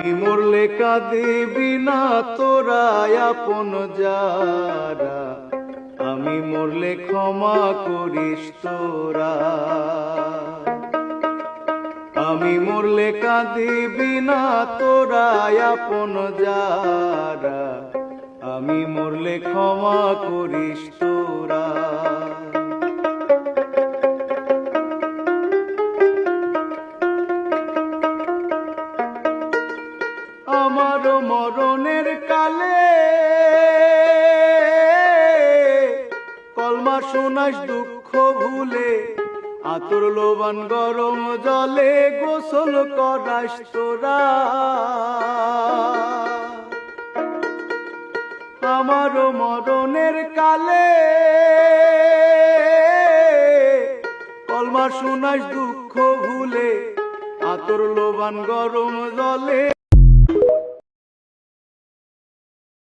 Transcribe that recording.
আমি মরলে কাঁদিবি না তোরা আপন যারা, আমি মরলে ক্ষমা করিস তোরা। আমি মরলে কাঁদিবি না তোরা আপন যারা, আমি মরলে ক্ষমা করিস তোরা। আমার মরণের কালে কলমা শোনাস দুঃখ ভুলে, আতর লোবান গরম জলে গোসল করাস তোরা। আমার মরণের কালে কলমা শোনাস দুঃখ ভুলে, আতর লোবান গরম জলে